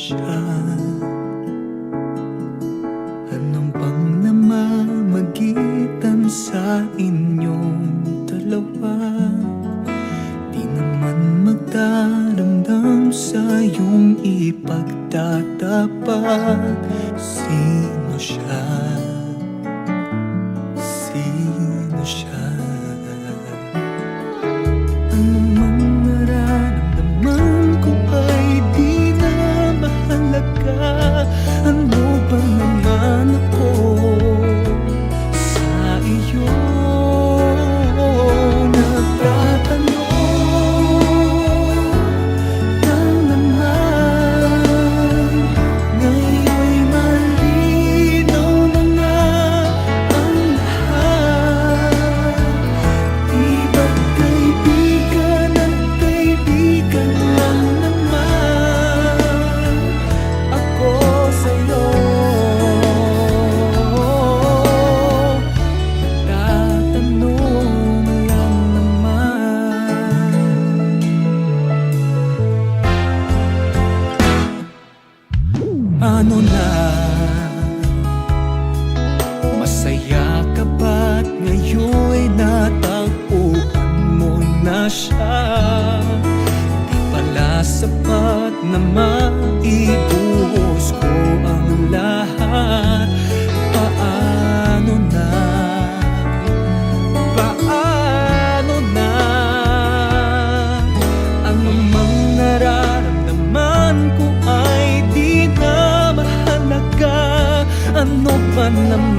siya? Anong pang namamagitan sa inyong dalawa? Di naman magdaramdam sa iyong ipagtatapat. Sino siya? Sino siya? Ano mang nararamdaman ko ay di na mahalaga. Ano ba naman ako sa iyo? Nagtatanong lang naman. Ngayon'y malinaw na nga ang lahat. Di ba't kaibigan at kaibigan lang naman ako sa'yo? Tatanong lang naman. Ano na? Masaya ka ba't ngayon'y natagpuan mo na siya? Di pala sapat na maibuhos ko ang lahat. Paano na? Paano na? Ano mang nararamdaman ko ay di na mahalaga. Ano ba naman